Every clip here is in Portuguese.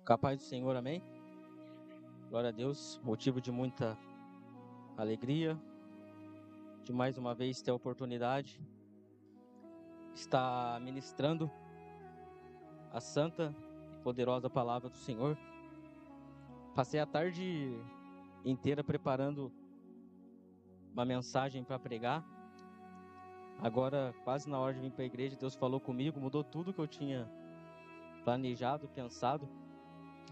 Capaz do Senhor, amém? Glória a Deus, motivo de muita alegria, de mais uma vez ter a oportunidade de estar ministrando a santa e poderosa palavra do Senhor. Passei a tarde inteira preparando uma mensagem para pregar. Agora, quase na hora de vir para a igreja, Deus falou comigo, mudou tudo que eu tinha planejado, pensado.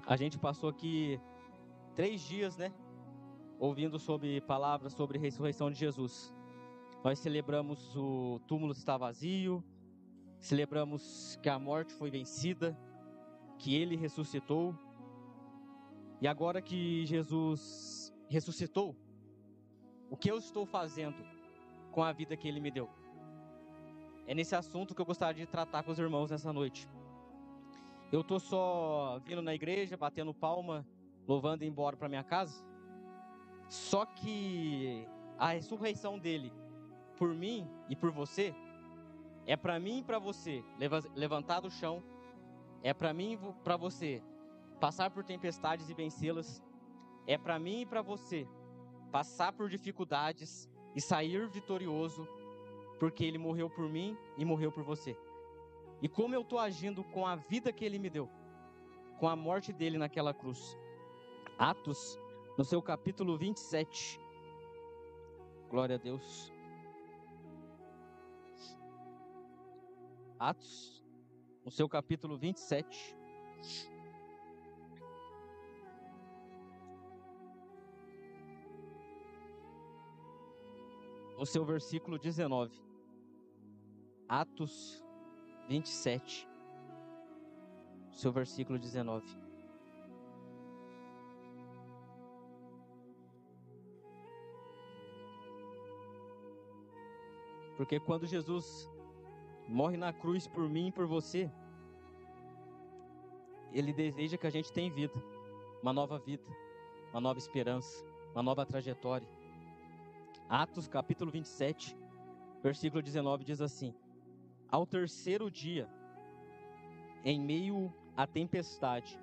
A gente passou aqui 3 dias, ouvindo sobre palavras sobre a ressurreição de Jesus. Nós celebramos o túmulo está vazio, celebramos que a morte foi vencida, que Ele ressuscitou. E agora que Jesus ressuscitou, o que eu estou fazendo com a vida que Ele me deu? É nesse assunto que eu gostaria de tratar com os irmãos nessa noite. Eu estou só vindo na igreja, batendo palma, louvando e indo embora para minha casa? Só que a ressurreição dele, por mim e por você, é para mim e para você levantar do chão, é para mim e para você passar por tempestades e vencê-las, é para mim e para você passar por dificuldades e sair vitorioso, porque Ele morreu por mim e morreu por você. E como eu estou agindo com a vida que Ele me deu, com a morte dele naquela cruz. Atos, no seu capítulo 27. Glória a Deus. Atos, no seu capítulo 27. No seu versículo 19. Atos 27. No seu versículo 19. Porque quando Jesus morre na cruz por mim e por você, Ele deseja que a gente tenha vida, uma nova vida, uma nova esperança, uma nova trajetória. Atos capítulo 27, versículo 19 diz assim: ao terceiro dia, em meio à tempestade,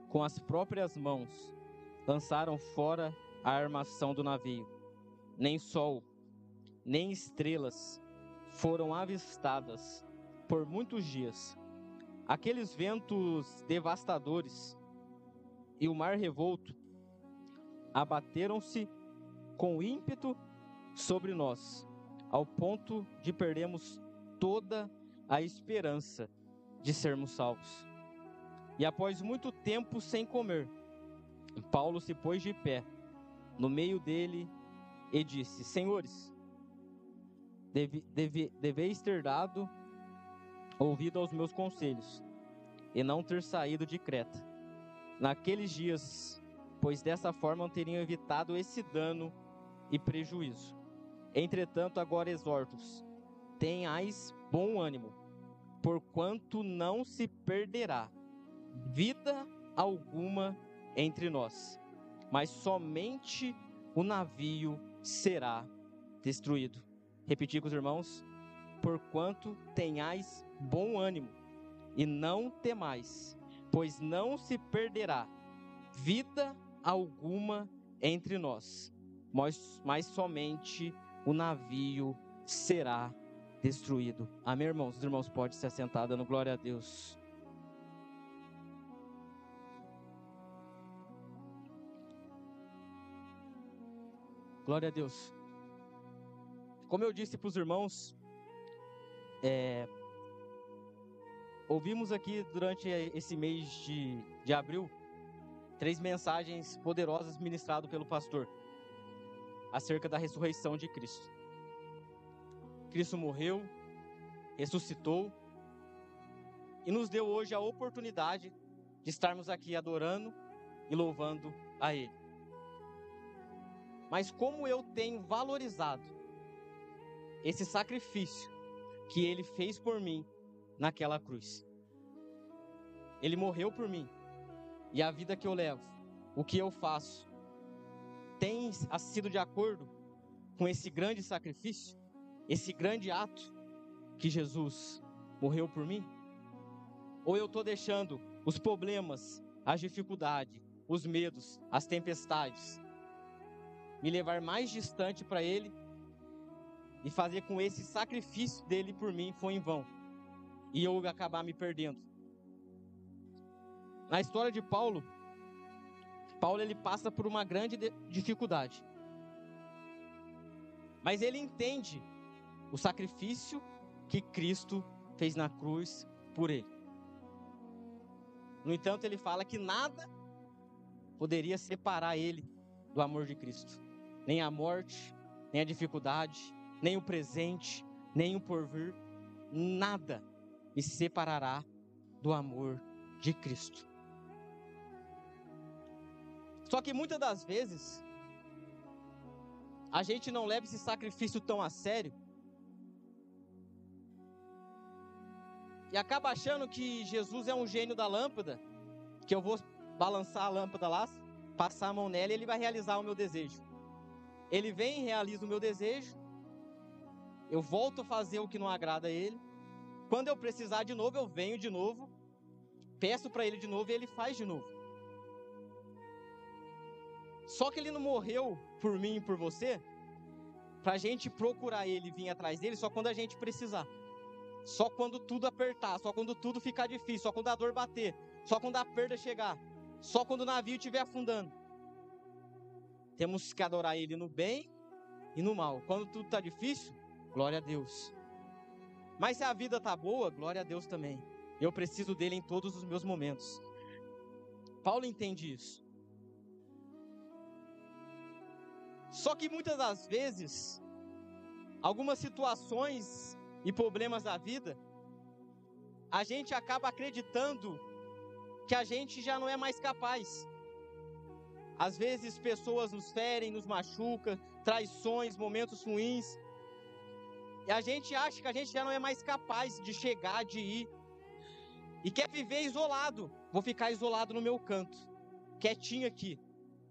com as próprias mãos, lançaram fora a armação do navio. Nem sol, nem estrelas foram avistadas por muitos dias. Aqueles ventos devastadores e o mar revolto abateram-se com ímpeto sobre nós, ao ponto de perdermos toda a esperança de sermos salvos. E após muito tempo sem comer, Paulo se pôs de pé no meio dele e disse: Senhores, deveis ter dado ouvido aos meus conselhos e não ter saído de Creta naqueles dias, pois dessa forma teriam evitado esse dano e prejuízo. Entretanto, agora exorto-os: tenhais bom ânimo, porquanto não se perderá vida alguma entre nós, mas somente o navio será destruído. Repetir com os irmãos: porquanto tenhais bom ânimo e não temais, pois não se perderá vida alguma entre nós, mas somente o navio será destruído. Amém, irmãos? Os irmãos podem se assentar dando glória a Deus. Glória a Deus. Como eu disse para os irmãos, ouvimos aqui durante esse mês de abril 3 mensagens poderosas ministradas pelo pastor acerca da ressurreição de Cristo. Cristo morreu, ressuscitou e nos deu hoje a oportunidade de estarmos aqui adorando e louvando a Ele. Mas como eu tenho valorizado esse sacrifício que Ele fez por mim naquela cruz? Ele morreu por mim, e a vida que eu levo, o que eu faço, tem sido de acordo com esse grande sacrifício, esse grande ato que Jesus morreu por mim? Ou eu estou deixando os problemas, as dificuldades, os medos, as tempestades me levar mais distante para Ele e fazer com esse sacrifício dele por mim foi em vão e eu acabar me perdendo? Na história de Paulo ele passa por uma grande dificuldade, mas ele entende o sacrifício que Cristo fez na cruz por ele. No entanto, ele fala que nada poderia separar ele do amor de Cristo. Nem a morte, nem a dificuldade, nem o presente, nem o porvir. Nada me separará do amor de Cristo. Só que muitas das vezes, a gente não leva esse sacrifício tão a sério e acaba achando que Jesus é um gênio da lâmpada, que eu vou balançar a lâmpada lá, passar a mão nela e ele vai realizar o meu desejo. Ele vem e realiza o meu desejo, eu volto a fazer o que não agrada a ele. Quando eu precisar de novo, eu venho de novo, peço para ele de novo e ele faz de novo. Só que ele não morreu por mim e por você pra gente procurar ele e vir atrás dele só quando a gente precisar. Só quando tudo apertar, só quando tudo ficar difícil, só quando a dor bater, só quando a perda chegar, só quando o navio estiver afundando. Temos que adorar ele no bem e no mal. Quando tudo está difícil, glória a Deus. Mas se a vida está boa, glória a Deus também. Eu preciso dele em todos os meus momentos. Paulo entende isso. Só que muitas das vezes, algumas situações e problemas da vida, a gente acaba acreditando que a gente já não é mais capaz. Às vezes pessoas nos ferem, nos machucam, traições, momentos ruins, e a gente acha que a gente já não é mais capaz de chegar, de ir, e quer viver isolado. Vou ficar isolado no meu canto, quietinho aqui.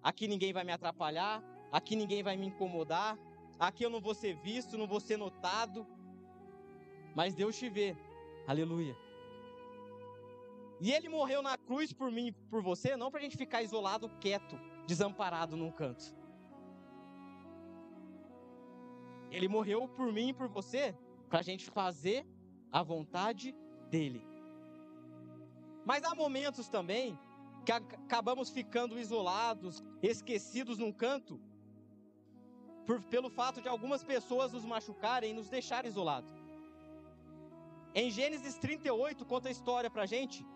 Aqui ninguém vai me atrapalhar, aqui ninguém vai me incomodar, aqui eu não vou ser visto, não vou ser notado. Mas Deus te vê, aleluia. E ele morreu na cruz por mim e por você, não pra gente ficar isolado, quieto, desamparado num canto. Ele morreu por mim e por você, pra gente fazer a vontade dele. Mas há momentos também que acabamos ficando isolados, esquecidos num canto, pelo fato de algumas pessoas nos machucarem e nos deixarem isolados. Em Gênesis 38 conta a história pra gente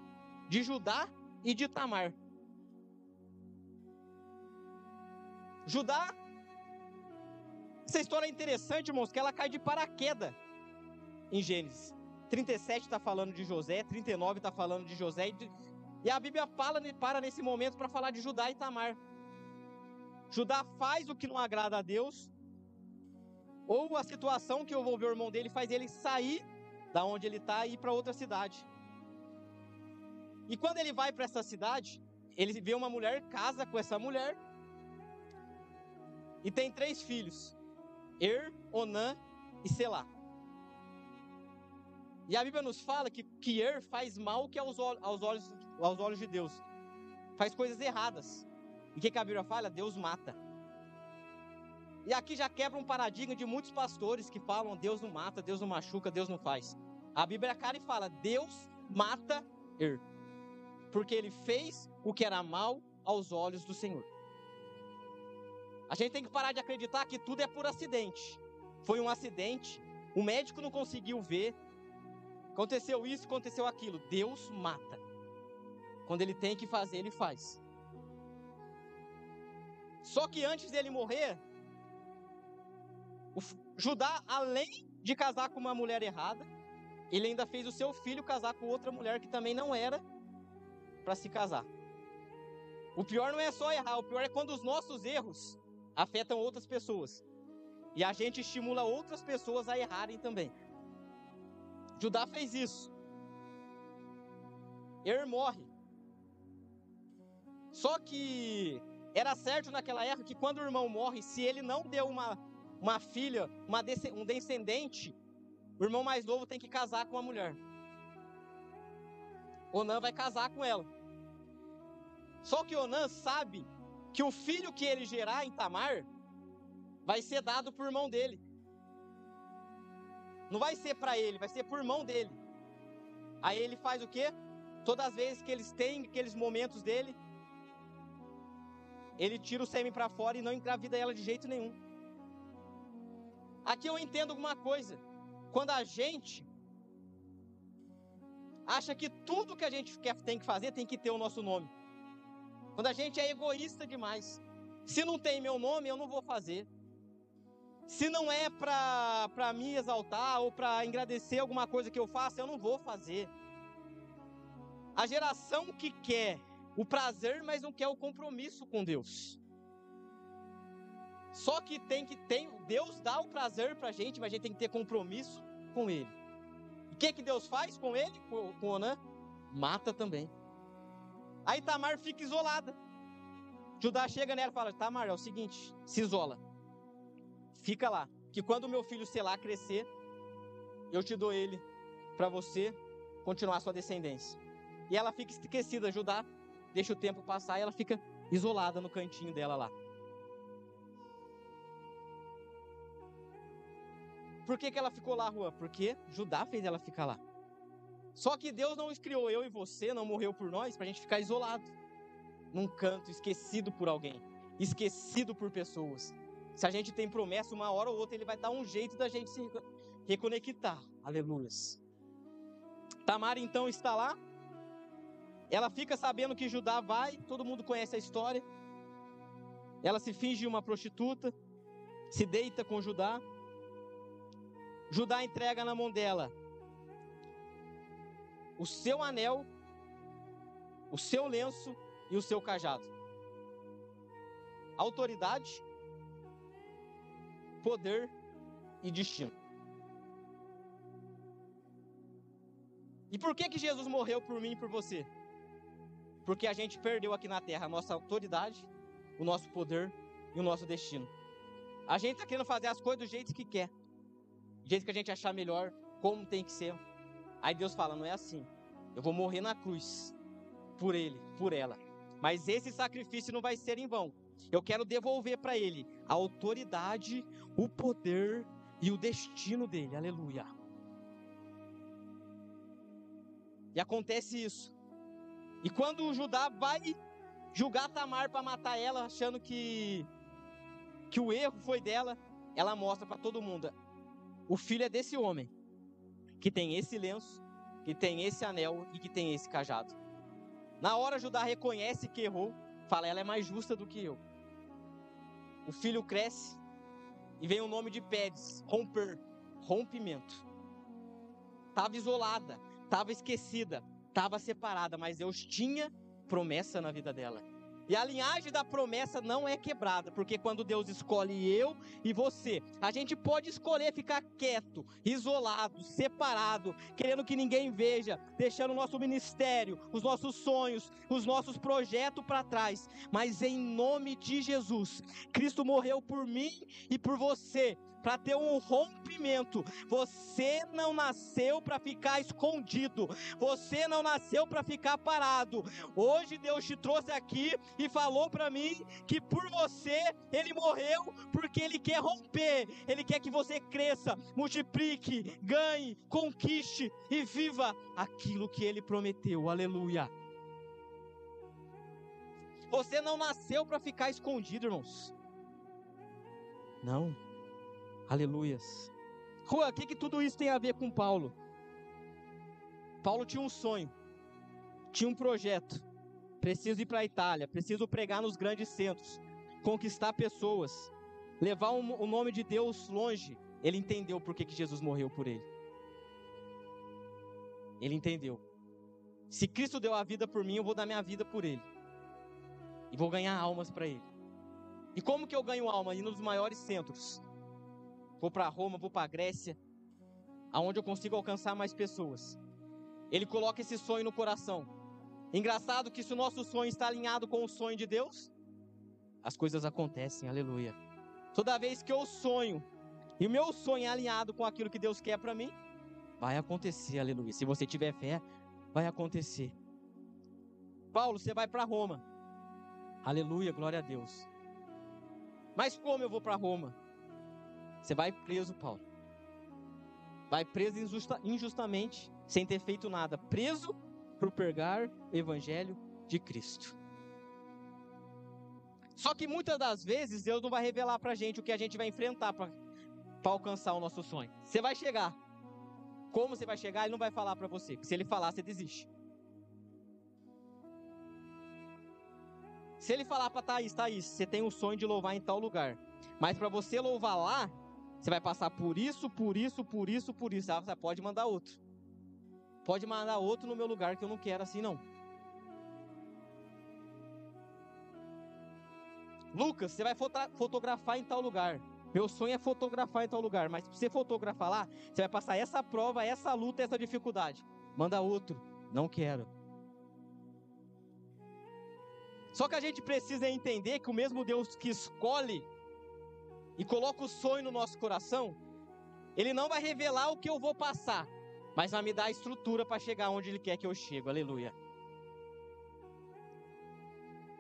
de Judá e de Tamar. Judá, essa história é interessante, irmãos, que ela cai de paraquedas em Gênesis. 37 está falando de José, 39 está falando de José, e a Bíblia para nesse momento para falar de Judá e Tamar. Judá faz o que não agrada a Deus, ou a situação que envolveu o irmão dele faz ele sair da onde ele está e ir para outra cidade. E quando ele vai para essa cidade, ele vê uma mulher, casa com essa mulher, e tem 3 filhos, Onã e Selá. E a Bíblia nos fala que faz mal que aos olhos de Deus, faz coisas erradas. E o que a Bíblia fala? Deus mata. E aqui já quebra um paradigma de muitos pastores que falam: Deus não mata, Deus não machuca, Deus não faz. A Bíblia cara e fala: Deus mata porque ele fez o que era mal aos olhos do Senhor. A gente tem que parar de acreditar que tudo é por acidente. Foi um acidente, o médico não conseguiu ver, aconteceu isso, aconteceu aquilo. Deus mata. Quando ele tem que fazer, ele faz. Só que antes dele morrer, Judá, além de casar com uma mulher errada, ele ainda fez o seu filho casar com outra mulher que também não era para se casar. O pior não é só errar, o pior é quando os nossos erros afetam outras pessoas. E a gente estimula outras pessoas a errarem também. Judá fez isso. Morre. Só que era certo naquela época que quando o irmão morre, se ele não deu uma filha, um descendente, o irmão mais novo tem que casar com a mulher. Onã vai casar com ela. Só que Onã sabe que o filho que ele gerar em Tamar vai ser dado por irmão dele. Não vai ser para ele, vai ser por irmão dele. Aí ele faz o quê? Todas as vezes que eles têm aqueles momentos dele, ele tira o sêmen para fora e não engravida ela de jeito nenhum. Aqui eu entendo alguma coisa. Quando a gente acha que tudo que a gente tem que fazer tem que ter o nosso nome. Quando a gente é egoísta demais. Se não tem meu nome, eu não vou fazer. Se não é para me exaltar ou para agradecer alguma coisa que eu faço, eu não vou fazer. A geração que quer o prazer, mas não quer o compromisso com Deus. Só que Deus dá o prazer pra gente, mas a gente tem que ter compromisso com Ele. E o que Deus faz com ele, com Onã? Mata também. Aí Tamar fica isolada. Judá chega nela e fala: Tamar, é o seguinte, se isola. Fica lá, que quando o meu filho Selá crescer, eu te dou ele para você continuar a sua descendência. E ela fica esquecida, Judá deixa o tempo passar e ela fica isolada no cantinho dela lá. Por que ela ficou lá, Juan? Porque Judá fez ela ficar lá. Só que Deus não criou eu e você, não morreu por nós, pra gente ficar isolado. Num canto, esquecido por alguém. Esquecido por pessoas. Se a gente tem promessa, uma hora ou outra Ele vai dar um jeito da gente se reconectar. Aleluias. Tamar então está lá. Ela fica sabendo que Judá vai, todo mundo conhece a história. Ela se finge uma prostituta, se deita com Judá. Judá entrega na mão dela o seu anel, o seu lenço e o seu cajado. Autoridade, poder e destino. E por que Jesus morreu por mim e por você? Porque a gente perdeu aqui na terra a nossa autoridade, o nosso poder e o nosso destino. A gente está querendo fazer as coisas do jeito que quer. Do jeito que a gente achar melhor, como tem que ser. Aí Deus fala: não é assim. Eu vou morrer na cruz por ele, por ela. Mas esse sacrifício não vai ser em vão. Eu quero devolver para ele a autoridade, o poder e o destino dele. Aleluia. E acontece isso. E quando o Judá vai julgar Tamar para matar ela, achando que o erro foi dela, ela mostra para todo mundo: o filho é desse homem, que tem esse lenço, que tem esse anel e que tem esse cajado. Na hora Judá reconhece que errou, fala: ela é mais justa do que eu. O filho cresce e vem o nome de Péres, romper, rompimento. Estava isolada, estava esquecida, estava separada, mas Deus tinha promessa na vida dela. E a linhagem da promessa não é quebrada, porque quando Deus escolhe eu e você, a gente pode escolher ficar quieto, isolado, separado, querendo que ninguém veja, deixando o nosso ministério, os nossos sonhos, os nossos projetos para trás. Mas em nome de Jesus, Cristo morreu por mim e por você, para ter um rompimento. Você não nasceu para ficar escondido, você não nasceu para ficar parado. Hoje Deus te trouxe aqui e falou para mim que por você Ele morreu, porque Ele quer romper, Ele quer que você cresça, multiplique, ganhe, conquiste e viva aquilo que Ele prometeu. Aleluia. Você não nasceu para ficar escondido, irmãos. Não. Aleluias. Rua, o que tudo isso tem a ver com Paulo? Paulo tinha um sonho, tinha um projeto. Preciso ir para a Itália, preciso pregar nos grandes centros, conquistar pessoas, levar o nome de Deus longe. Ele entendeu por que Jesus morreu por ele. Ele entendeu. Se Cristo deu a vida por mim, eu vou dar minha vida por ele. E vou ganhar almas para ele. E como que eu ganho alma? Indo nos maiores centros. Vou para Roma, vou para a Grécia, aonde eu consigo alcançar mais pessoas. Ele coloca esse sonho no coração. Engraçado que se o nosso sonho está alinhado com o sonho de Deus, as coisas acontecem, aleluia. Toda vez que eu sonho, e o meu sonho é alinhado com aquilo que Deus quer para mim, vai acontecer, aleluia. Se você tiver fé, vai acontecer. Paulo, você vai para Roma. Aleluia, glória a Deus. Mas como eu vou para Roma? Você vai preso, Paulo. Vai preso injustamente, sem ter feito nada. Preso por pregar o evangelho de Cristo. Só que muitas das vezes Deus não vai revelar pra gente o que a gente vai enfrentar para alcançar o nosso sonho. Você vai chegar. Como você vai chegar, Ele não vai falar pra você. Porque se Ele falar, você desiste. Se Ele falar pra Thaís, você tem um sonho de louvar em tal lugar. Mas para você louvar lá, você vai passar por isso. Você pode mandar outro. Pode mandar outro no meu lugar, que eu não quero assim não. Lucas, você vai fotografar em tal lugar. Meu sonho é fotografar em tal lugar. Mas se você fotografar lá, você vai passar essa prova, essa luta, essa dificuldade. Manda outro. Não quero. Só que a gente precisa entender que o mesmo Deus que escolhe e coloca o sonho no nosso coração, Ele não vai revelar o que eu vou passar, mas vai me dar a estrutura para chegar onde Ele quer que eu chegue. Aleluia.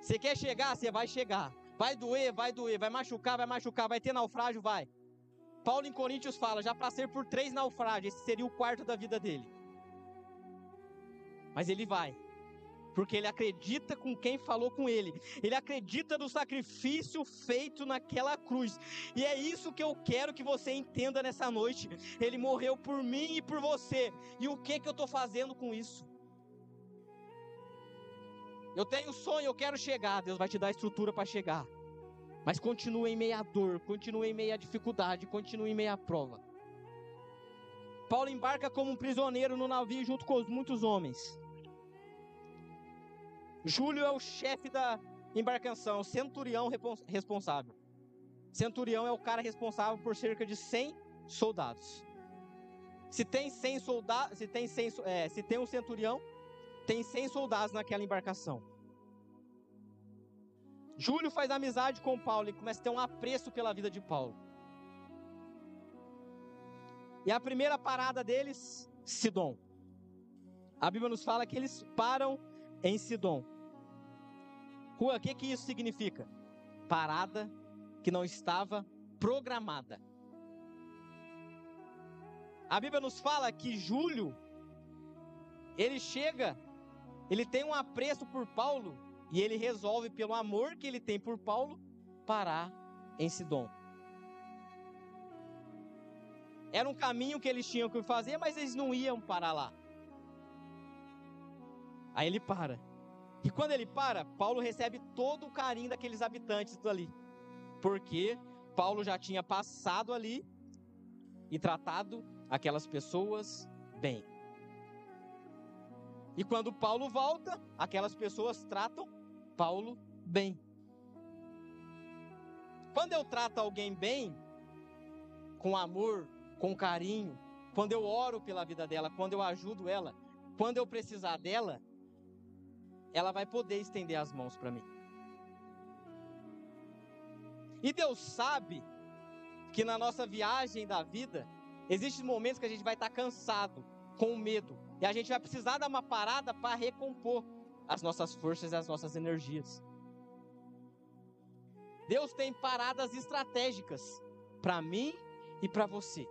Você quer chegar? Você vai chegar. Vai doer, vai machucar, vai ter naufrágio, vai. Paulo em Coríntios fala, já passei por 3 naufrágios, esse seria o 4º da vida dele. Mas ele vai, porque ele acredita com quem falou com ele. Ele acredita no sacrifício feito naquela cruz. E é isso que eu quero que você entenda nessa noite. Ele morreu por mim e por você. E o que eu estou fazendo com isso? Eu tenho sonho, eu quero chegar. Deus vai te dar a estrutura para chegar. Mas continue em meio à dor, continue em meio à dificuldade, continue em meio à prova. Paulo embarca como um prisioneiro no navio junto com muitos homens. Júlio é o chefe da embarcação, o centurião responsável. Centurião é o cara responsável por cerca de 100 soldados. Se tem 100 soldados, se tem um centurião, tem 100 soldados naquela embarcação. Júlio faz amizade com Paulo e começa a ter um apreço pela vida de Paulo. E a primeira parada deles, Sidom. A Bíblia nos fala que eles param em Sidom. O que isso significa? Parada que não estava programada. A Bíblia nos fala que Júlio, ele tem um apreço por Paulo e ele resolve, pelo amor que ele tem por Paulo, parar em Sidom. Era um caminho que eles tinham que fazer, mas eles não iam parar lá. Aí ele para. E quando ele para, Paulo recebe todo o carinho daqueles habitantes dali. Porque Paulo já tinha passado ali e tratado aquelas pessoas bem. E quando Paulo volta, aquelas pessoas tratam Paulo bem. Quando eu trato alguém bem, com amor, com carinho, quando eu oro pela vida dela, quando eu ajudo ela, quando eu precisar dela, ela vai poder estender as mãos para mim. E Deus sabe que na nossa viagem da vida, existem momentos que a gente vai estar cansado, com medo, e a gente vai precisar dar uma parada para recompor as nossas forças e as nossas energias. Deus tem paradas estratégicas para mim e para você.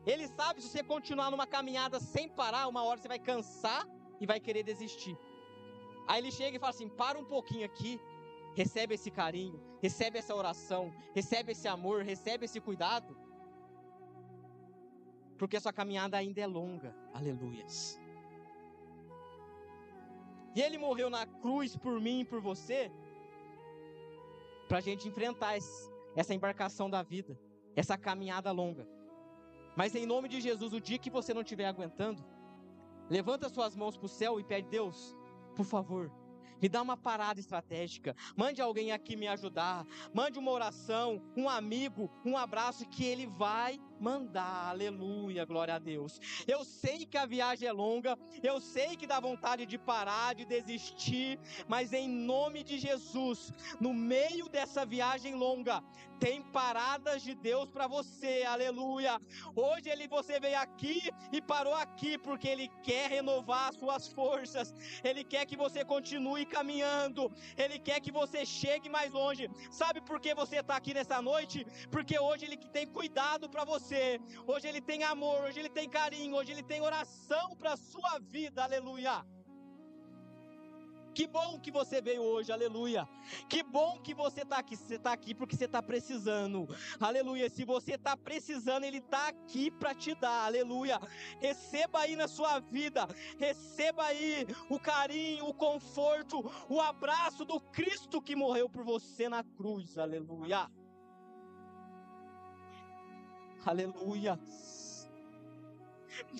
Ele sabe, se você continuar numa caminhada sem parar, uma hora você vai cansar e vai querer desistir. Aí ele chega e fala assim, para um pouquinho aqui, recebe esse carinho, recebe essa oração, recebe esse amor, recebe esse cuidado, porque a sua caminhada ainda é longa, aleluias. E ele morreu na cruz por mim e por você, para a gente enfrentar essa embarcação da vida, essa caminhada longa. Mas em nome de Jesus, o dia que você não estiver aguentando, levanta suas mãos para o céu e pede, Deus, por favor, me dá uma parada estratégica, mande alguém aqui me ajudar, mande uma oração, um amigo, um abraço, que Ele vai mandar. Aleluia, glória a Deus. Eu sei que a viagem é longa, eu sei que dá vontade de parar, de desistir, mas em nome de Jesus, no meio dessa viagem longa, tem paradas de Deus para você. Aleluia. Hoje você veio aqui e parou aqui porque Ele quer renovar as suas forças. Ele quer que você continue caminhando. Ele quer que você chegue mais longe. Sabe por que você está aqui nessa noite? Porque hoje Ele tem cuidado para você. Hoje Ele tem amor, hoje Ele tem carinho, hoje Ele tem oração para a sua vida. Aleluia. Que bom que você veio hoje, aleluia. Que bom que você está aqui. Você está aqui porque você está precisando, aleluia. Se você está precisando, Ele está aqui para te dar, aleluia. Receba aí na sua vida, receba aí o carinho, o conforto, o abraço do Cristo que morreu por você na cruz, aleluia. Aleluia.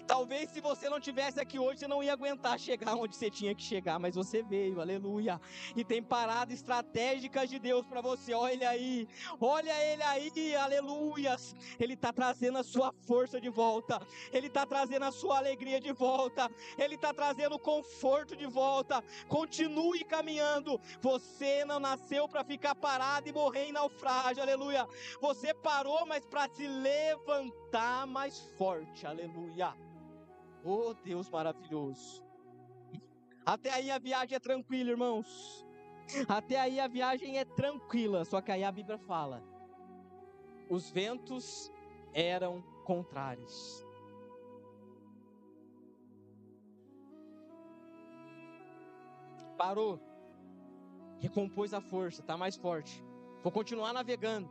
Talvez se você não tivesse aqui hoje, você não ia aguentar chegar onde você tinha que chegar, mas você veio, aleluia. E tem paradas estratégicas de Deus para você. Olha Ele aí, aleluia. Ele está trazendo a sua força de volta, Ele está trazendo a sua alegria de volta, Ele está trazendo o conforto de volta. Continue caminhando. Você não nasceu para ficar parado e morrer em naufrágio, aleluia. Você parou, mas para se levantar mais forte, aleluia. Oh, Deus maravilhoso. Até aí a viagem é tranquila, irmãos. Até aí a viagem é tranquila. Só que aí a Bíblia fala: os ventos eram contrários. Parou. Recompôs a força, está mais forte. Vou continuar navegando.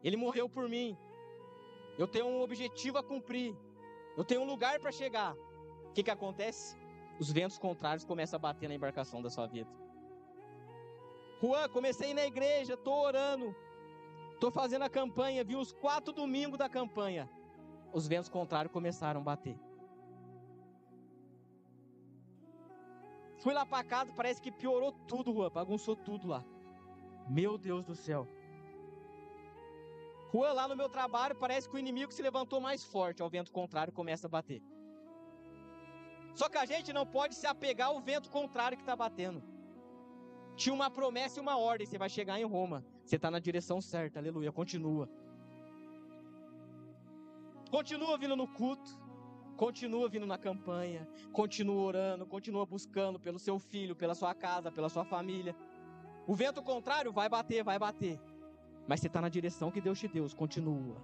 Ele morreu por mim. Eu tenho um objetivo a cumprir. Eu tenho um lugar para chegar. O que acontece? Os ventos contrários começam a bater na embarcação da sua vida. Juan, comecei a ir na igreja, estou orando, estou fazendo a campanha, vi os 4 domingos da campanha. Os ventos contrários começaram a bater. Fui lá para casa, parece que piorou tudo, Juan, bagunçou tudo lá. Meu Deus do céu. Juan, lá no meu trabalho, parece que o inimigo se levantou mais forte, ao vento contrário começa a bater. Só que a gente não pode se apegar ao vento contrário que está batendo. Tinha uma promessa e uma ordem, você vai chegar em Roma, você está na direção certa, aleluia, continua. Continua vindo no culto, continua vindo na campanha, continua orando, continua buscando pelo seu filho, pela sua casa, pela sua família. O vento contrário vai bater, mas você está na direção que Deus te deu, continua,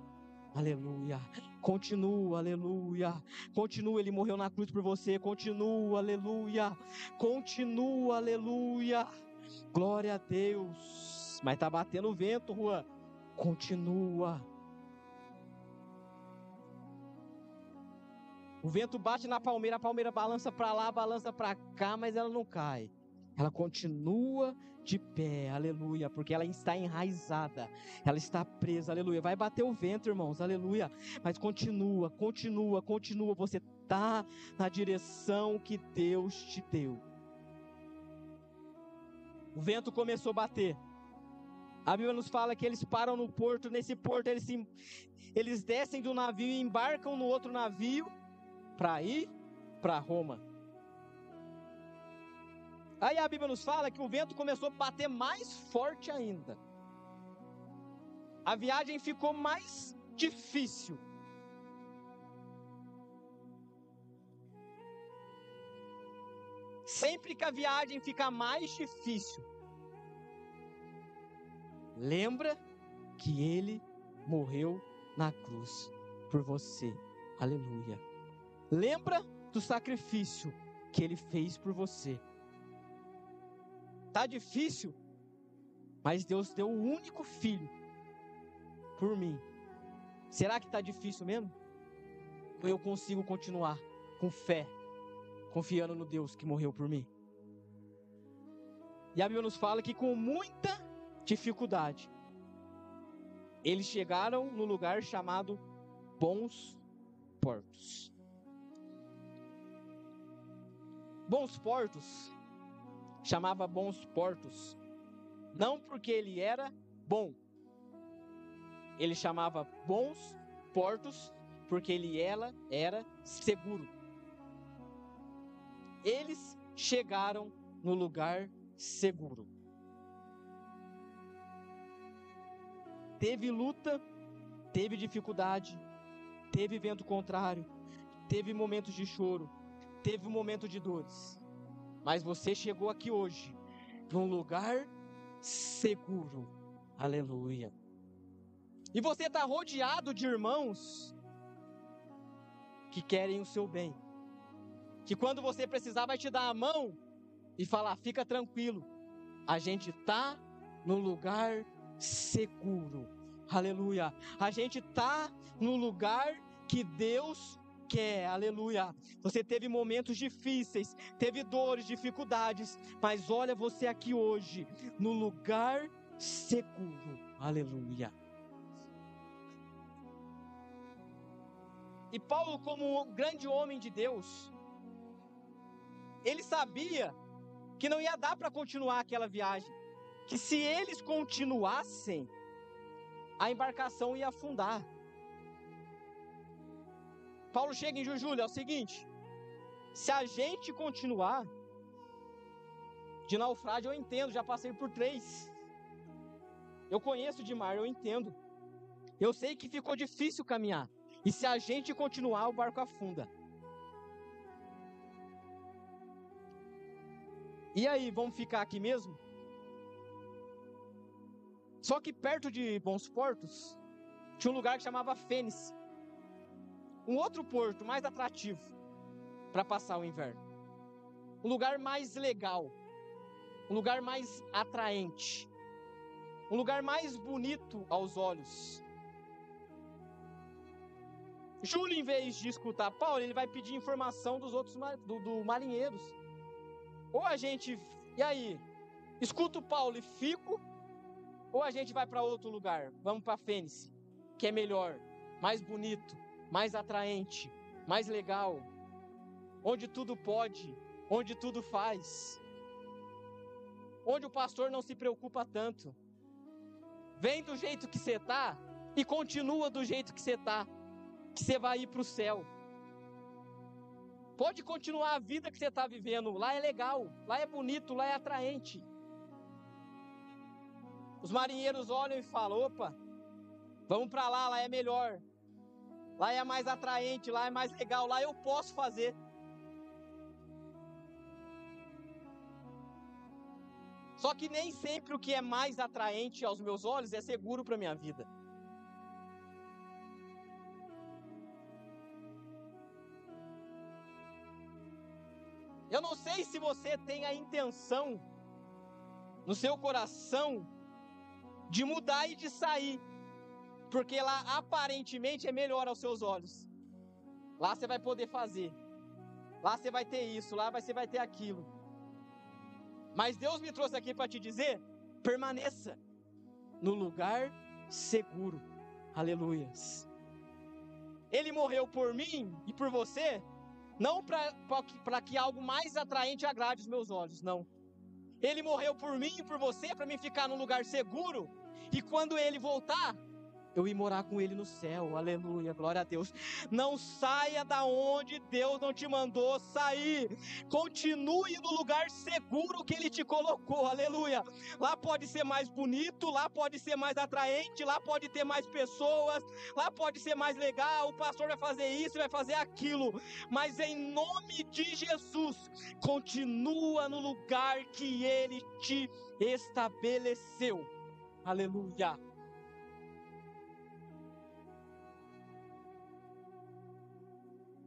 aleluia, continua, aleluia, continua, Ele morreu na cruz por você, continua, aleluia, glória a Deus, mas está batendo o vento, Juan, continua. O vento bate na palmeira, a palmeira balança para lá, balança para cá, mas ela não cai. Ela continua de pé, aleluia, porque ela está enraizada, ela está presa, aleluia. Vai bater o vento, irmãos, aleluia, mas continua, você está na direção que Deus te deu. O vento começou a bater. A Bíblia nos fala que eles param no porto, nesse porto eles descem do navio e embarcam no outro navio para ir para Roma. Aí a Bíblia nos fala que o vento começou a bater mais forte ainda. A viagem ficou mais difícil. Sempre que a viagem fica mais difícil, lembra que Ele morreu na cruz por você. Aleluia. Lembra do sacrifício que Ele fez por você. Tá difícil, mas Deus deu o único filho por mim. Será que tá difícil mesmo? Ou eu consigo continuar com fé, confiando no Deus que morreu por mim? E a Bíblia nos fala que com muita dificuldade, eles chegaram no lugar chamado Bons Portos. Bons Portos, chamava Bons Portos, não porque ele era bom, ele chamava Bons portos, porque ela era seguro. Eles chegaram no lugar seguro. Teve luta, teve dificuldade, teve vento contrário, teve momentos de choro, teve um momento de dores. Mas você chegou aqui hoje, num lugar seguro. Aleluia. E você está rodeado de irmãos que querem o seu bem. Que quando você precisar vai te dar a mão e falar, fica tranquilo. A gente está num lugar seguro. Aleluia. A gente está no lugar que Deus quer. Aleluia. Você teve momentos difíceis, teve dores, dificuldades, mas olha você aqui hoje, no lugar seguro. Aleluia. E Paulo, como um grande homem de Deus, ele sabia que não ia dar para continuar aquela viagem, que se eles continuassem, a embarcação ia afundar. Paulo chega em Júlio, é o seguinte, se a gente continuar, de naufrágio eu entendo, já passei por 3, eu conheço de mar, eu entendo, eu sei que ficou difícil caminhar, e se a gente continuar, o barco afunda. E aí, vamos ficar aqui mesmo? Só que perto de Bons Portos, tinha um lugar que chamava Fênice. Um outro porto mais atrativo para passar o inverno. Um lugar mais legal. Um lugar mais atraente. Um lugar mais bonito aos olhos. Júlio, em vez de escutar Paulo, ele vai pedir informação dos outros marinheiros. Ou a gente, e aí, escuta o Paulo e fico, ou a gente vai para outro lugar, vamos para Fênice, que é melhor, mais bonito, mais atraente, mais legal, onde tudo pode, onde tudo faz, onde o pastor não se preocupa tanto. Vem do jeito que você está e continua do jeito que você está, que você vai ir para o céu. Pode continuar a vida que você está vivendo, lá é legal, lá é bonito, lá é atraente. Os marinheiros olham e falam, opa, vamos para lá, lá é melhor, lá é mais atraente, lá é mais legal, lá eu posso fazer. Só que nem sempre o que é mais atraente aos meus olhos é seguro para a minha vida. Eu não sei se você tem a intenção no seu coração de mudar e de sair, porque lá aparentemente é melhor aos seus olhos. Lá você vai poder fazer, lá você vai ter isso, lá você vai ter aquilo. Mas Deus me trouxe aqui para te dizer, permaneça no lugar seguro. Aleluias. Ele morreu por mim e por você, não para que algo mais atraente agrade os meus olhos, não. Ele morreu por mim e por você, para mim ficar num lugar seguro, e quando ele voltar, eu ir morar com ele no céu. Aleluia, glória a Deus. Não saia da onde Deus não te mandou sair. Continue no lugar seguro que ele te colocou. Aleluia. Lá pode ser mais bonito, lá pode ser mais atraente, lá pode ter mais pessoas, lá pode ser mais legal, o pastor vai fazer isso, vai fazer aquilo, mas em nome de Jesus, continua no lugar que ele te estabeleceu. Aleluia.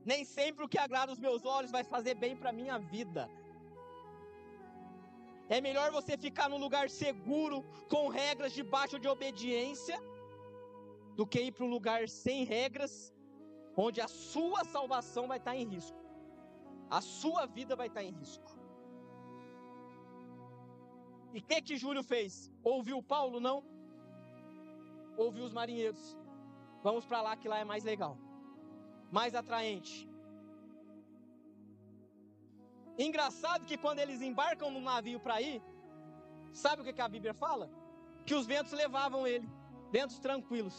Nem sempre o que agrada os meus olhos vai fazer bem para a minha vida. É melhor você ficar num lugar seguro, com regras debaixo de obediência, do que ir para um lugar sem regras, onde a sua salvação vai estar em risco. A sua vida vai estar em risco. E o que Júlio fez? Ouviu Paulo? Não. Ouviu os marinheiros. Vamos para lá que lá é mais legal, mais atraente. Engraçado que quando eles embarcam no navio para ir, sabe o que a Bíblia fala? Que os ventos levavam ele, ventos tranquilos.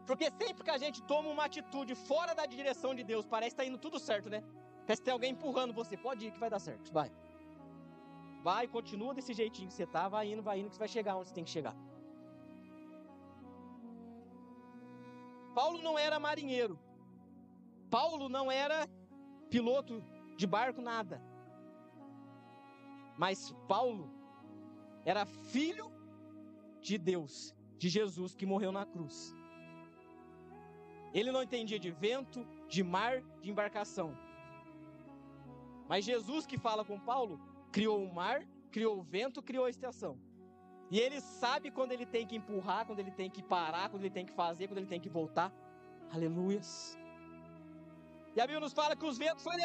Porque sempre que a gente toma uma atitude fora da direção de Deus, parece que está indo tudo certo, né? Parece que tem alguém empurrando você. Pode ir que vai dar certo, vai. Vai, continua desse jeitinho que você tá, vai indo que você vai chegar onde você tem que chegar. Paulo não era marinheiro. Paulo não era piloto de barco, nada. Mas Paulo era filho de Deus, de Jesus, que morreu na cruz. Ele não entendia de vento, de mar, de embarcação. Mas Jesus, que fala com Paulo, criou o mar, criou o vento, criou a estação. E ele sabe quando ele tem que empurrar, quando ele tem que parar, quando ele tem que fazer, quando ele tem que voltar. Aleluias. E a Bíblia nos fala que os ventos foi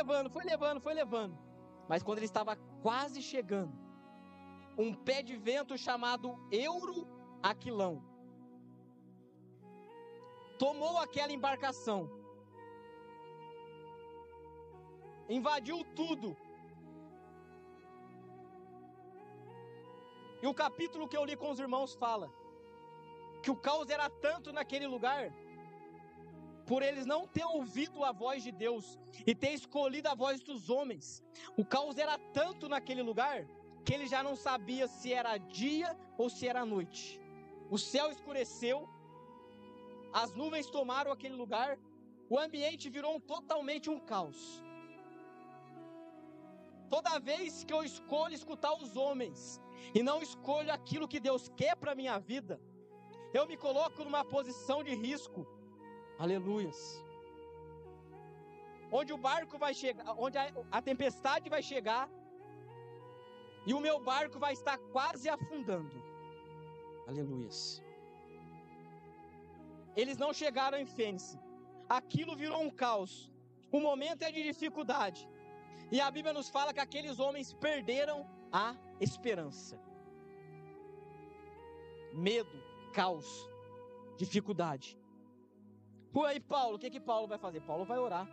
levando. Mas quando ele estava quase chegando, um pé de vento chamado Euroaquilão tomou aquela embarcação, invadiu tudo. E o capítulo que eu li com os irmãos fala que o caos era tanto naquele lugar, por eles não ter ouvido a voz de Deus e ter escolhido a voz dos homens. O caos era tanto naquele lugar que ele já não sabia se era dia ou se era noite. O céu escureceu, as nuvens tomaram aquele lugar, o ambiente virou totalmente um caos. Toda vez que eu escolho escutar os homens e não escolho aquilo que Deus quer para a minha vida, eu me coloco numa posição de risco. Aleluias. Onde o barco vai chegar, onde a tempestade vai chegar e o meu barco vai estar quase afundando. Aleluias. Eles não chegaram em Fênix. Aquilo virou um caos. O momento é de dificuldade. E a Bíblia nos fala que aqueles homens perderam a esperança. Medo, caos, dificuldade. Por aí, Paulo, o que Paulo vai fazer? Paulo vai orar.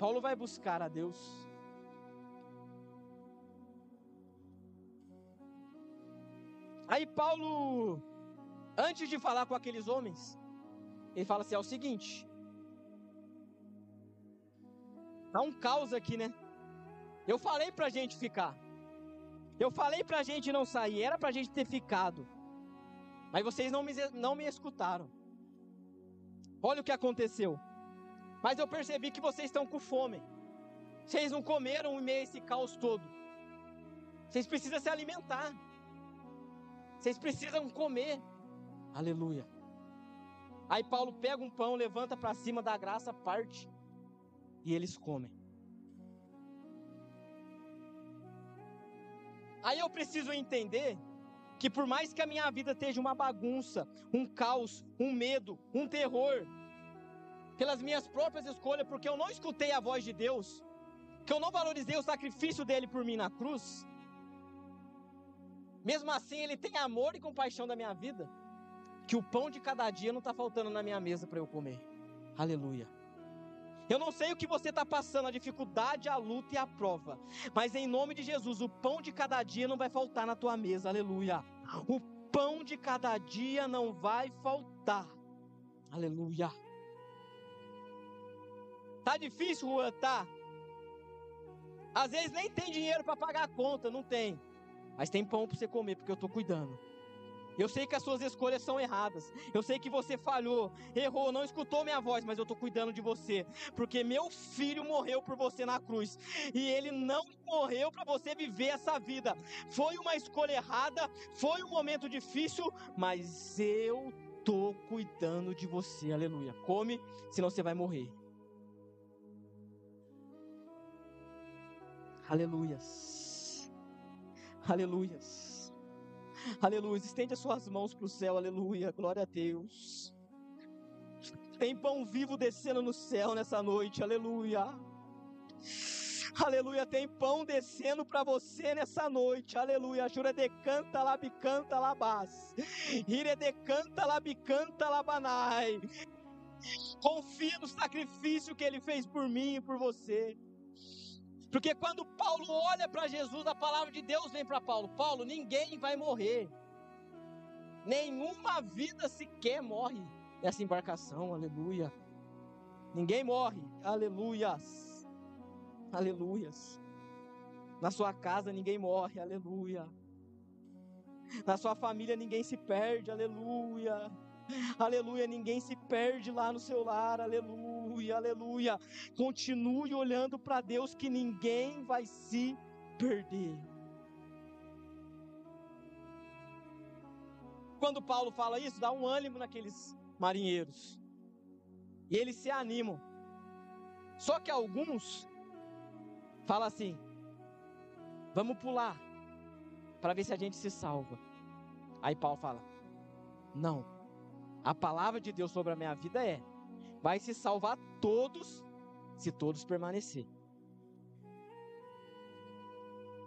Paulo vai buscar a Deus. Aí Paulo, antes de falar com aqueles homens, ele fala assim, é o seguinte, tá um caos aqui, né? Eu falei pra gente ficar. Eu falei pra gente não sair, era pra gente ter ficado. Mas vocês não me escutaram. Olha o que aconteceu. Mas eu percebi que vocês estão com fome. Vocês não comeram em meio a esse caos todo. Vocês precisam se alimentar. Vocês precisam comer. Aleluia. Aí Paulo pega um pão, levanta para cima da graça, parte. E eles comem. Aí eu preciso entender que por mais que a minha vida esteja uma bagunça, um caos, um medo, um terror, pelas minhas próprias escolhas, porque eu não escutei a voz de Deus, que eu não valorizei o sacrifício dele por mim na cruz, mesmo assim ele tem amor e compaixão da minha vida, que o pão de cada dia não está faltando na minha mesa para eu comer. Aleluia. Eu não sei o que você está passando, a dificuldade, a luta e a prova, mas em nome de Jesus, o pão de cada dia não vai faltar na tua mesa, aleluia. O pão de cada dia não vai faltar, aleluia. Tá difícil, Juan? Tá. Às vezes nem tem dinheiro para pagar a conta, não tem, mas tem pão para você comer, porque eu estou cuidando. Eu sei que as suas escolhas são erradas. Eu sei que você falhou, errou, não escutou minha voz, mas eu estou cuidando de você. Porque meu filho morreu por você na cruz. E ele não morreu para você viver essa vida. Foi uma escolha errada, foi um momento difícil, mas eu estou cuidando de você. Aleluia. Come, senão você vai morrer. Aleluias. Aleluias. Aleluia, estende as suas mãos para o céu, aleluia, glória a Deus. Tem pão vivo descendo no céu nessa noite, aleluia. Aleluia, tem pão descendo para você nessa noite, aleluia. Jura de canta labicanta labás, ire de canta labicanta labanai. Confia no sacrifício que ele fez por mim e por você. Porque quando Paulo olha para Jesus, a palavra de Deus vem para Paulo. Paulo, ninguém vai morrer. Nenhuma vida sequer morre nessa embarcação, aleluia. Ninguém morre, aleluias, aleluias. Na sua casa ninguém morre, aleluia. Na sua família ninguém se perde, aleluia. Aleluia, ninguém se perde lá no seu lar, aleluia, aleluia. Continue olhando para Deus que ninguém vai se perder. Quando Paulo fala isso, dá um ânimo naqueles marinheiros. E eles se animam. Só que alguns falam assim: vamos pular para ver se a gente se salva. Aí Paulo fala: não. A palavra de Deus sobre a minha vida é: vai se salvar todos, se todos permanecer.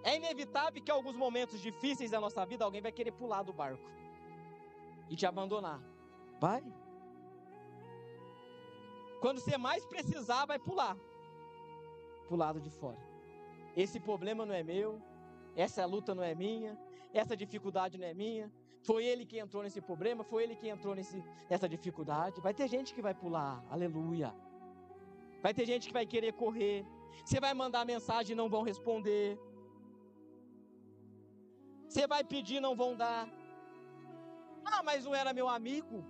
É inevitável que em alguns momentos difíceis da nossa vida, alguém vai querer pular do barco e te abandonar. Vai. Quando você mais precisar, vai pular pro lado de fora. Esse problema não é meu, essa luta não é minha, essa dificuldade não é minha. Foi ele que entrou nesse problema, foi ele que entrou nessa dificuldade. Vai ter gente que vai pular, aleluia. Vai ter gente que vai querer correr. Você vai mandar mensagem e não vão responder. Você vai pedir e não vão dar. Ah, mas não era meu amigo.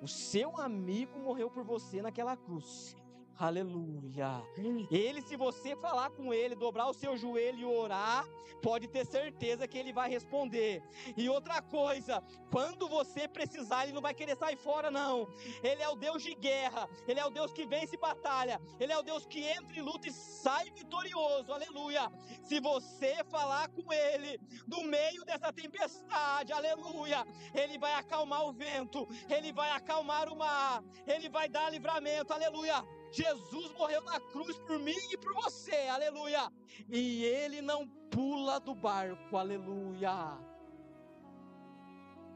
O seu amigo morreu por você naquela cruz. Aleluia. Ele, se você falar com ele, dobrar o seu joelho e orar, pode ter certeza que ele vai responder. E outra coisa, quando você precisar, ele não vai querer sair fora, não. Ele é o Deus de guerra, ele é o Deus que vence batalha, ele é o Deus que entra e luta e sai vitorioso. Aleluia. Se você falar com ele no meio dessa tempestade, aleluia, ele vai acalmar o vento, ele vai acalmar o mar, ele vai dar livramento, aleluia. Jesus morreu na cruz por mim e por você, aleluia. E ele não pula do barco, aleluia.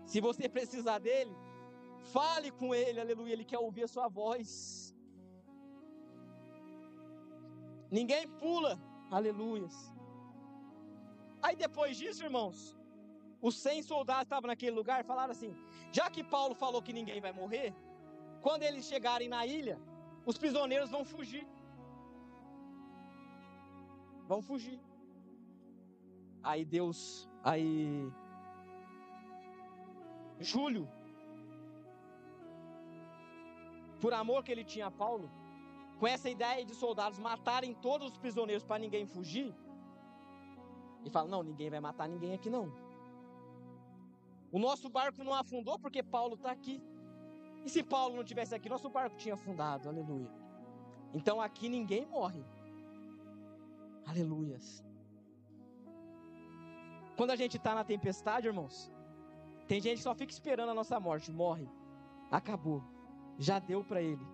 Se você precisar dele, fale com ele, aleluia. Ele quer ouvir a sua voz. Ninguém pula, aleluia. Aí depois disso, irmãos, os 100 soldados estavam naquele lugar e falaram assim: já que Paulo falou que ninguém vai morrer, quando eles chegarem na ilha, os prisioneiros vão fugir. Vão fugir. Aí Júlio, por amor que ele tinha a Paulo, com essa ideia de soldados matarem todos os prisioneiros para ninguém fugir, ele fala: não, ninguém vai matar ninguém aqui não. O nosso barco não afundou porque Paulo está aqui. E se Paulo não tivesse aqui, nosso barco tinha afundado, aleluia. Então aqui ninguém morre, aleluias. Quando a gente está na tempestade, irmãos, tem gente que só fica esperando a nossa morte. Morre, acabou, já deu para ele,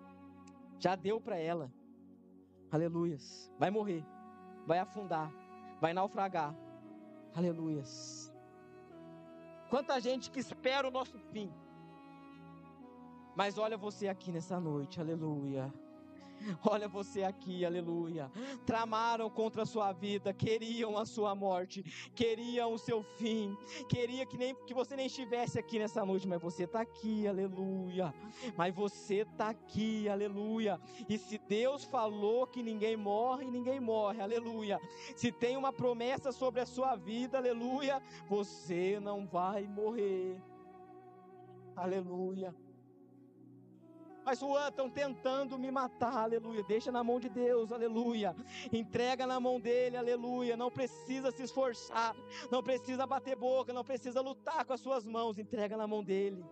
já deu para ela, aleluias. Vai morrer, vai afundar, vai naufragar, aleluias. Quanta gente que espera o nosso fim. Mas olha você aqui nessa noite, aleluia. Olha você aqui, aleluia. Tramaram contra a sua vida, queriam a sua morte, queriam o seu fim, queria que você nem estivesse aqui nessa noite, mas você está aqui, aleluia. Mas você está aqui, aleluia. E se Deus falou que ninguém morre, aleluia. Se tem uma promessa sobre a sua vida, aleluia, você não vai morrer, aleluia. Mas Juan, estão tentando me matar, aleluia. Deixa na mão de Deus, aleluia. Entrega na mão dele, aleluia. Não precisa se esforçar, não precisa bater boca, não precisa lutar com as suas mãos. Entrega na mão dele.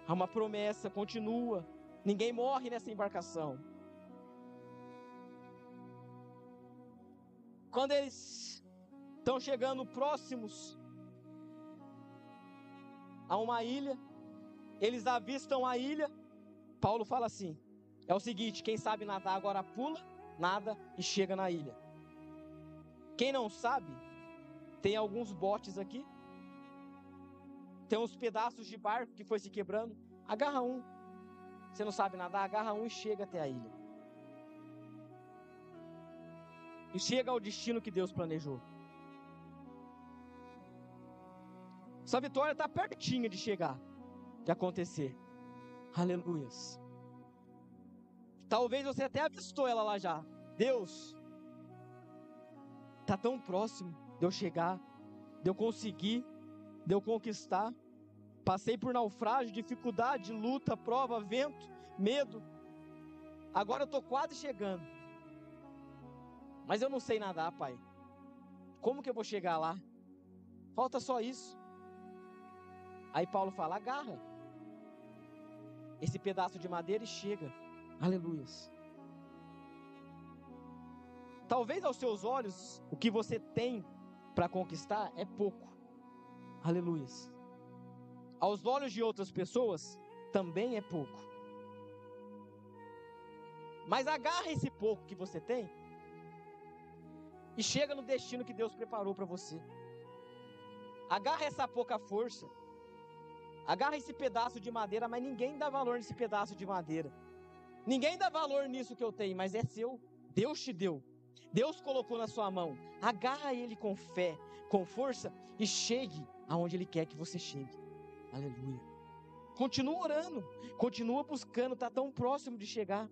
Há uma promessa, continua. Ninguém morre nessa embarcação. Quando eles estão chegando próximos a uma ilha, eles avistam a ilha. Paulo fala assim: é o seguinte, quem sabe nadar agora pula, nada e chega na ilha. Quem não sabe, tem alguns botes aqui, tem uns pedaços de barco que foi se quebrando, agarra um. Você não sabe nadar, agarra um e chega até a ilha. E chega ao destino que Deus planejou. Essa vitória está pertinho de chegar, de acontecer. Aleluias. Talvez você até avistou ela lá já. Deus, está tão próximo de eu chegar, de eu conseguir, de eu conquistar. Passei por naufrágio, dificuldade, luta, prova, vento, medo. Agora eu estou quase chegando. Mas eu não sei nadar, Pai. Como que eu vou chegar lá? Falta só isso. Aí Paulo fala, agarra esse pedaço de madeira e chega. Aleluias. Talvez aos seus olhos, o que você tem para conquistar é pouco. Aleluias. Aos olhos de outras pessoas, também é pouco. Mas agarra esse pouco que você tem e chega no destino que Deus preparou para você. Agarra essa pouca força. Agarra esse pedaço de madeira, mas ninguém dá valor nesse pedaço de madeira. Ninguém dá valor nisso que eu tenho, mas é seu. Deus te deu. Deus colocou na sua mão. Agarra ele com fé, com força e chegue aonde Ele quer que você chegue. Aleluia. Continua orando, continua buscando, está tão próximo de chegar.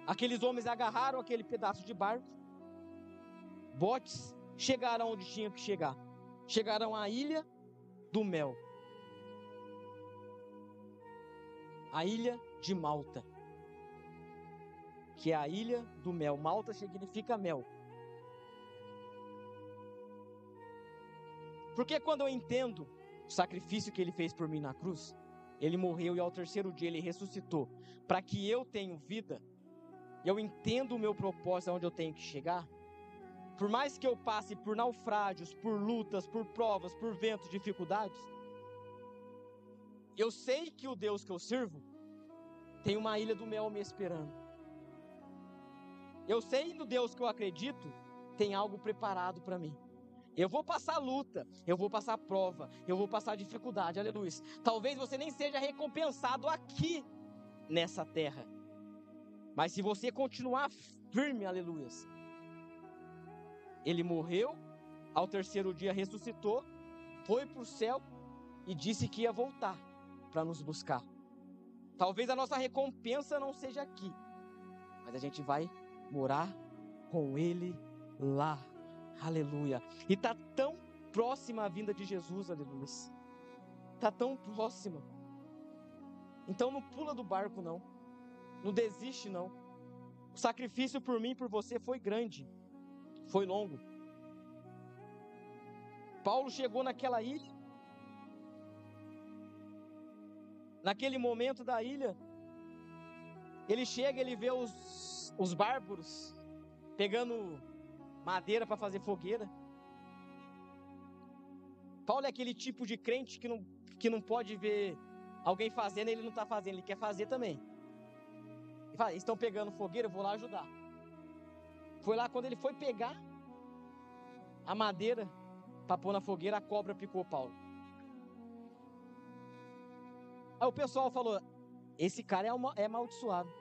Aqueles homens agarraram aquele pedaço de barco, botes, chegaram onde tinham que chegar. Chegaram à ilha do mel. A ilha de Malta, que é a ilha do mel. Malta significa mel. Porque quando eu entendo o sacrifício que Ele fez por mim na cruz, Ele morreu e ao terceiro dia Ele ressuscitou, para que eu tenha vida, eu entendo o meu propósito, aonde eu tenho que chegar. Por mais que eu passe por naufrágios, por lutas, por provas, por ventos, dificuldades, eu sei que o Deus que eu sirvo tem uma ilha do mel me esperando. Eu sei no Deus que eu acredito tem algo preparado para mim. Eu vou passar luta, eu vou passar prova, eu vou passar dificuldade, aleluia. Talvez você nem seja recompensado aqui nessa terra, mas se você continuar firme, aleluia, Ele morreu, ao terceiro dia ressuscitou, foi para o céu e disse que ia voltar para nos buscar. Talvez a nossa recompensa não seja aqui, mas a gente vai morar com Ele lá. Aleluia. E está tão próxima a vinda de Jesus, aleluia. Está tão próxima. Então não pula do barco não. Não desiste não. O sacrifício por mim e por você foi grande. Foi longo. Paulo chegou naquela ilha. Naquele momento da ilha, ele chega, ele vê os bárbaros pegando madeira para fazer fogueira. Paulo é aquele tipo de crente que não pode ver alguém fazendo e ele não está fazendo, ele quer fazer também. Ele fala, estão pegando fogueira, eu vou lá ajudar. Foi lá, quando ele foi pegar a madeira para pôr na fogueira, a cobra picou Paulo. Aí o pessoal falou, esse cara é amaldiçoado.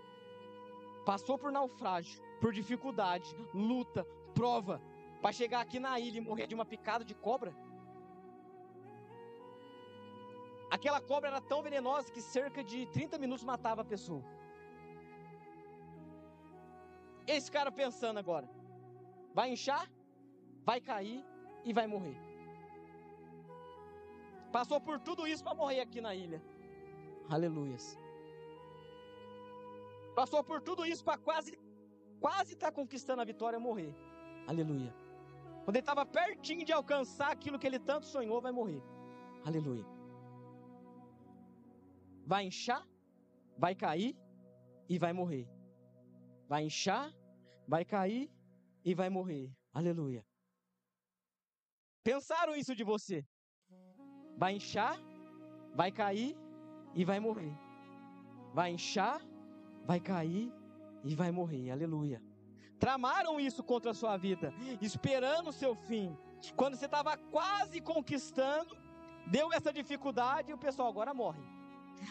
Passou por naufrágio, por dificuldade, luta, prova, para chegar aqui na ilha e morrer de uma picada de cobra. Aquela cobra era tão venenosa que cerca de 30 minutos matava a pessoa. Esse cara pensando agora, vai inchar, vai cair e vai morrer. Passou por tudo isso para morrer aqui na ilha. Aleluias. Passou por tudo isso para quase estar conquistando a vitória e morrer. Aleluia. Quando ele estava pertinho de alcançar aquilo que ele tanto sonhou, vai morrer. Aleluia. Vai inchar, vai cair e vai morrer. Vai inchar, vai cair e vai morrer. Aleluia. Pensaram isso de você? Vai inchar, vai cair e vai morrer. Vai inchar, vai cair e vai morrer. Aleluia. Tramaram isso contra a sua vida, esperando o seu fim. Quando você estava quase conquistando, deu essa dificuldade e o pessoal agora morre.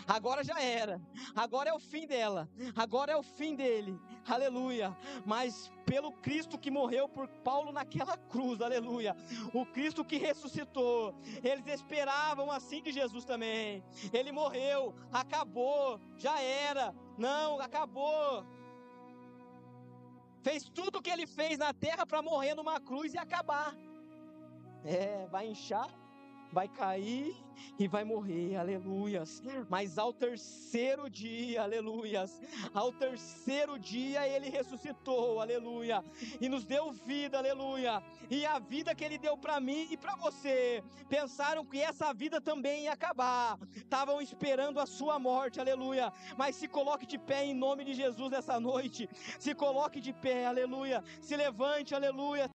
agora já era, agora é o fim dela, agora é o fim dele, aleluia. Mas pelo Cristo que morreu por Paulo naquela cruz, aleluia, o Cristo que ressuscitou, eles esperavam assim de Jesus também. Ele morreu, acabou, já era, não, acabou. Fez tudo o que ele fez na terra para morrer numa cruz e acabar. Vai inchar, vai cair e vai morrer, aleluias. Mas ao terceiro dia, aleluias, ao terceiro dia ele ressuscitou, aleluia, e nos deu vida, aleluia. E a vida que ele deu para mim e para você, pensaram que essa vida também ia acabar, estavam esperando a sua morte, aleluia. Mas se coloque de pé em nome de Jesus nessa noite, se coloque de pé, aleluia, se levante, aleluia.